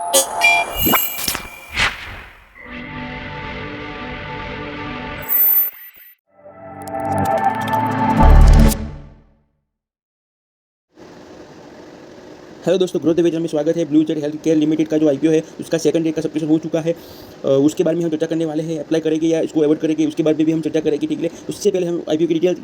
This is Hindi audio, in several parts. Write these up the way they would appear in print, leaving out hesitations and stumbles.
हेलो दोस्तों, ग्रोथ डिवीजन में स्वागत है। Blue Z health care limited का जो आईपीओ है उसका सेकंड डे का सब्सक्रिप्शन हो चुका है। उसके बारे में हम चर्चा करने वाले हैं। अप्लाई करेंगे या इसको अवॉइड करेंगे, उसके बारे में भी हम चर्चा करेंगे, ठीक है। उससे पहले हम आईपीओ की डिटेल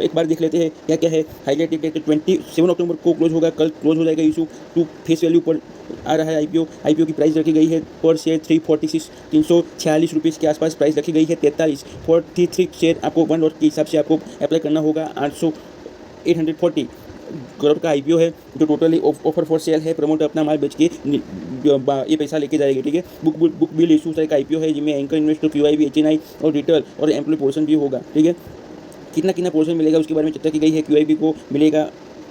एक बार देख लेते हैं क्या क्या है। हाईलाइट डेट 27 अक्टूबर को क्लोज होगा, कल क्लोज हो जाएगा इशू। टू फेस वैल्यू पर आ रहा है आईपीओ की प्राइस रखी गई है पर शेयर 346 रुपीज़ के आसपास प्राइस रखी गई है। 43 शेयर आपको 1 लॉट के हिसाब से आपको अप्लाई करना होगा। 840 करोड़ का आईपीओ है जो टोटली ऑफर फॉर सेल है। प्रमोटर अपना माल बेच के ये पैसा लेके जाएंगे, ठीक है। बुक बिल इशू का आईपीओ है जिसमें एंकर इन्वेस्टर, क्यूआईबी, एचएनआई और रिटेल और एम्प्लॉय पोर्शन भी होगा, ठीक है। कितना कितना पोर्शन मिलेगा उसके बारे में चर्चा की गई है। क्यूआईबी को मिलेगा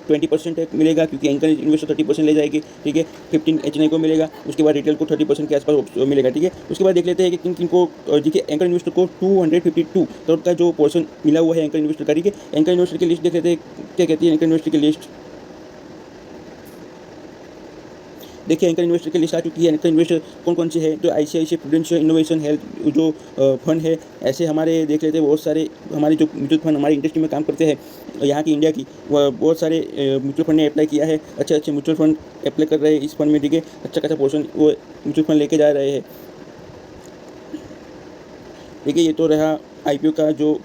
20% मिलेगा क्योंकि एंकर इन्वेस्टर 30% ले जाएगी, ठीक है। 15 एचएनआई को मिलेगा, उसके बाद रिटेल को 30% के आसपास मिलेगा, ठीक है। उसके बाद देख लेते हैं कि किन किन को, देखिए एंकर इन्वेस्टर को 252 करोड़ का जो पोर्शन मिला हुआ है एंकर इन्वेस्टर का, ठीक है। एंकर इन्वेस्टर की लिस्ट देख लेते हैं क्या कहती है एंकर इन्वेस्टर की लिस्ट। देखिए एंकर इन्वेस्टर की लिस्ट आ चुकी है। एंकर इन्वेस्टर कौन कौन से हैं तो आईसीआईसीआई प्रूडेंशियल इनोवेशन हेल्थ जो फंड है, ऐसे हमारे देख लेते हैं बहुत सारे हमारे जो म्यूचुअल फंड हमारी इंडस्ट्री में काम करते हैं यहाँ की इंडिया की, बहुत सारे म्यूचुअल फंड ने अप्लाई किया है। अच्छे अच्छे म्यूचुअल फंड अप्लाई कर रहे हैं इस फंड में, ठीक है। अच्छा खासा पोर्शन वो म्यूचुअल फंड लेके जा रहे हैं, ठीक है। ये तो रहा आईपीओ का जो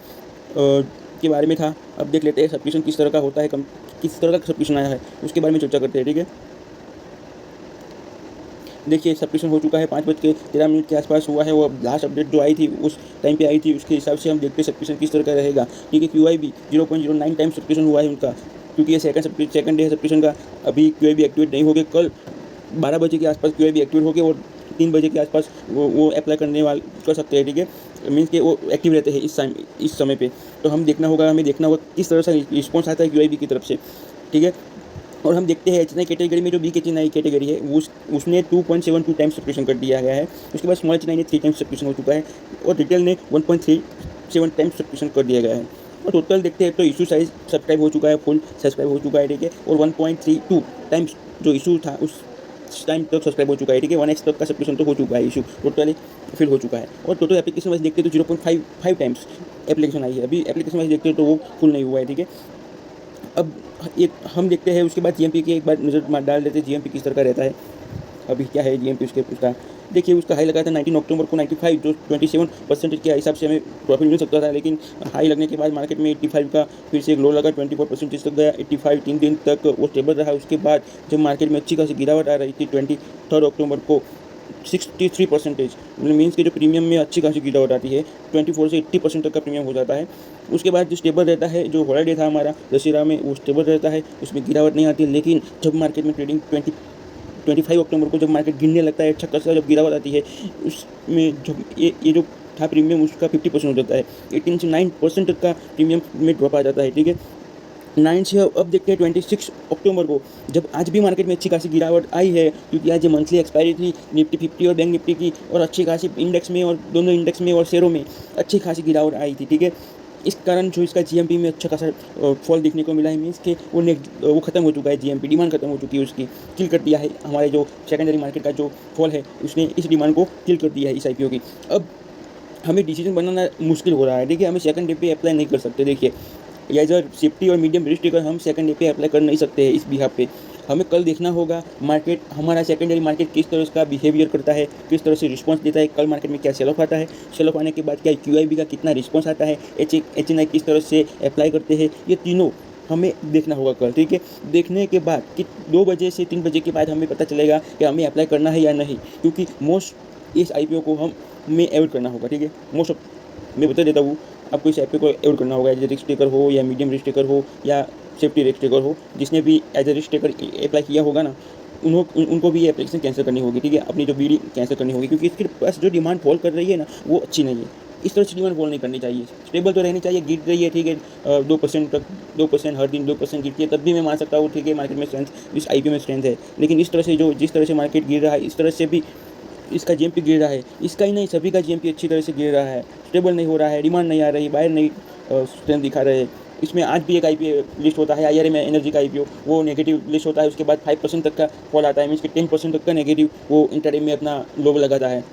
के बारे में था। अब देख लेते हैं सब्सक्रिप्शन किस तरह का होता है, किस तरह का सब्सक्रिप्शन आया है उसके बारे में चर्चा करते हैं, ठीक है। देखिए सब्सक्रिप्शन हो चुका है, 5:13 के आसपास हुआ है। वो लास्ट अपडेट जो आई थी उस टाइम पे आई थी, उसके हिसाब से हम देखते हैं सब्सक्रिप्शन किस तरह का रहेगा, ठीक है। क्यूआईबी 0.09 टाइम सब्सक्रिप्शन हुआ है उनका, क्योंकि ये सेकंड डे है सब्सक्रिप्शन का। अभी क्यूआईबी एक्टिवेट नहीं हो गए, कल 12 बजे के आसपास क्यूआईबी एक्टिवेट हो गए और 3 बजे के आसपास वो अप्लाई करने वाले कर सकते हैं, ठीक है। मीन्स कि वो एक्टिव रहते हैं इस समय पे। तो हमें देखना होगा किस तरह से रिस्पॉन्स आता है क्यूआईबी की तरफ से, ठीक है। और हम देखते हैं एचएनआई कैटेगरी में जो बिग एचएनआई कैटेगरी है उसने 2.72 टाइम्स सब्सक्रिप्शन कर दिया गया है। उसके बाद स्मॉल एचएनआई ने 3 टाइम्स सब्सक्रिप्शन हो चुका है और रिटेल ने 1.37 टाइम्स सब्सक्रिप्शन कर दिया गया है। और टोटल देखते हैं तो इशू साइज सब्सक्राइब हो चुका है, फुल सब्सक्राइब हो चुका है, ठीक है। और 1.32 टाइम्स जो इशू था उस टाइम तक सब्सक्राइब हो चुका है, ठीक है। 1x तक का सब्सक्रिप्शन तो हो चुका है, इशू टोटली फिल हो चुका है। और टोटल एप्लीकेशन वाइज देखते हैं तो 0.55 टाइम्स एप्लीकेशन आई है। अभी एप्लीकेशन वाइज देखते हैं तो वो फुल नहीं हुआ है, ठीक है। अब एक हम देखते हैं उसके बाद जीएमपी की एक बार नज़र डाल देते हैं जीएमपी किस तरह का रहता है। अभी क्या है जीएमपी उसका देखिए, उसका हाई लगा था 19 अक्टूबर को 95, जो 27% के हिसाब से हमें प्रॉफिट मिल सकता था। लेकिन हाई लगने के बाद मार्केट में 85 का फिर से एक लो लगा, 24% तक गया। 85 3 दिन तक वो स्टेबल रहा। उसके बाद जब मार्केट में अच्छी खासी गिरावट आ रही थी 23 अक्टूबर को 63%, मीन्स के जो प्रीमियम में अच्छी खासी गिरावट आती है 24 से 80% तक का प्रीमियम हो जाता है। उसके बाद जो स्टेबल रहता है, जो हॉलीडे था हमारा दशहरा में, वो स्टेबल रहता है, उसमें गिरावट नहीं आती। लेकिन जब मार्केट में ट्रेडिंग 25 अक्टूबर को जब मार्केट गिरने लगता है, अच्छा खासा जब गिरावट आती है, उसमें जो ये जो था प्रीमियम उसका 50% हो जाता है। 18 से 9% तक का प्रीमियम में ड्रॉप आ जाता है, ठीक है। 9 से अब देखते हैं 26 अक्टूबर को, जब आज भी मार्केट में अच्छी खासी गिरावट आई है, क्योंकि आज मंथली एक्सपायरी थी निफ्टी 50 और बैंक निफ्टी की, और अच्छी खासी इंडेक्स में और दोनों इंडेक्स में और शेयरों में अच्छी खासी गिरावट आई थी, ठीक है। इस कारण जो इसका जीएमपी में अच्छा खासा फॉल देखने को मिला है। मीन्स के वो खत्म हो चुका है, जीएमपी डिमांड खत्म हो चुकी है, उसकी किल कर दिया है। हमारे जो सेकेंडरी मार्केट का जो फॉल है उसने इस डिमांड को किल कर दिया है इस आईपीओ की। अब हमें डिसीजन बनाना मुश्किल हो रहा है, देखिए। हमें सेकंड डे पे अप्लाई नहीं कर सकते, देखिए। एज अ सेफ्टी और मीडियम रिस्क टेकर हम सेकंड डे पे अप्लाई कर नहीं सकते हैं इस बिहाफ पे। हमें कल देखना होगा मार्केट, हमारा सेकेंडरी मार्केट किस तरह का बिहेवियर करता है, किस तरह से रिस्पांस देता है। कल मार्केट में क्या सेल ऑफ आता है, सेल ऑफ आने के बाद क्या क्यूआईबी का कितना रिस्पांस आता है, एचएनआई किस तरह से अप्लाई करते हैं, ये तीनों हमें देखना होगा कल, ठीक है। देखने के बाद कि 2 बजे से 3 बजे के बाद हमें पता चलेगा कि हमें अप्लाई करना है या नहीं, क्योंकि मोस्ट इस आईपीओ को हमें एवॉइड करना होगा, ठीक है। मोस्ट ऑफ मैं बता देता हूँ आपको, इस आईपीओ को एवॉइड करना होगा। एज ए रिस्क टेकर हो या मीडियम रिस्क टेकर हो या सेफ्टी रिस्क टेकर हो, जिसने भी as a risk taker apply किया होगा ना, उनको भी ये एप्लीकेशन कैंसिल करनी होगी, ठीक है। अपनी जो बीडी कैंसिल करनी होगी, क्योंकि इसके पास जो डिमांड फॉल कर रही है ना, वो अच्छी नहीं है। इस तरह से डिमांड फॉल नहीं करनी चाहिए, स्टेबल तो रहनी चाहिए। गिर रही है, ठीक है, 2% तक, 2% हर दिन 2% गिरती है, तब भी मैं मान सकता हूँ, ठीक है, मार्केट में स्ट्रेंथ, इस आईपीओ में स्ट्रेंथ है। लेकिन इस तरह से जिस तरह से मार्केट गिर रहा है, इस तरह से भी इसका जीएमपी गिर रहा है। इसका ही नहीं, सभी का जीएमपी अच्छी तरह से गिर रहा है, स्टेबल नहीं हो रहा है, डिमांड नहीं आ रही, बायर नहीं स्ट्रेंथ दिखा रहे हैं। इसमें आज भी एक IPO लिस्ट होता है, IRA में एनर्जी का IPO, वो नेगेटिव लिस्ट होता है, उसके बाद 5% तक का फॉल आता है, मीन्स कि 10% तक का नेगेटिव वो इंटरडे में अपना लो लगाता है।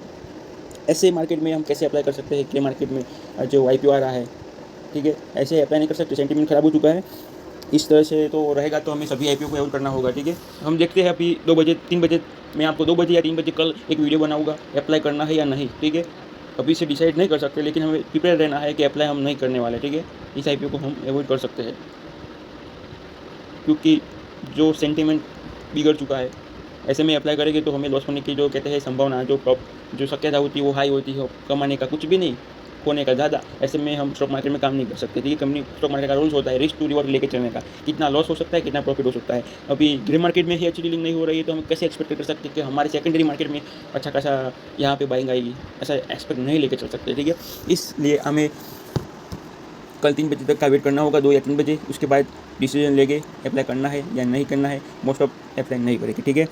ऐसे मार्केट में हम कैसे अप्लाई कर सकते हैं कि मार्केट में जो IPO आ रहा है, ठीक है, ऐसे अप्लाई नहीं कर सकते, सेंटीमेंट खराब हो चुका है। इस तरह से तो रहेगा तो हमें सभी IPO को अवॉइड करना होगा, ठीक है। हम देखते हैं अभी 2 बजे 3 बजे, मैं आपको 2 बजे या 3 बजे कल एक वीडियो बनाऊंगा अप्लाई करना है या नहीं, ठीक है। अभी से डिसाइड नहीं कर सकते, लेकिन हमें प्रिपेयर रहना है कि अप्लाई हम नहीं करने वाले, ठीक है। इस IPO को हम अवॉइड कर सकते हैं, क्योंकि जो सेंटीमेंट बिगड़ चुका है, ऐसे में अप्लाई करेंगे तो हमें लॉस होने की जो कहते हैं संभावना, जो शक्यता होती है वो हाई होती है, कमाने का कुछ भी नहीं, खोने का ज़्यादा। ऐसे में हम स्टॉक मार्केट में काम नहीं कर सकते, ठीक है। कंपनी स्टॉक मार्केट का रूल्स होता है रिस्क टू रिवॉर्ड लेके चलने का, कितना लॉस हो सकता है, कितना प्रॉफिट हो सकता है। अभी ग्रे मार्केट में ही अच्छी डीलिंग नहीं हो रही है, तो हम कैसे एक्सपेक्ट कर सकते हैं कि हमारे सेकेंडरी मार्केट में अच्छा खासा यहाँ पे बाइंग आएगी, ऐसा एक्सपेक्ट नहीं लेके चल सकते, ठीक है। इसलिए हमें कल 3 बजे तक का वेट करना होगा, 2 या 3 बजे, उसके बाद डिसीजन लेके अप्लाई करना है या नहीं करना है। मोस्ट ऑफ अप्लाई नहीं करेंगे, ठीक है।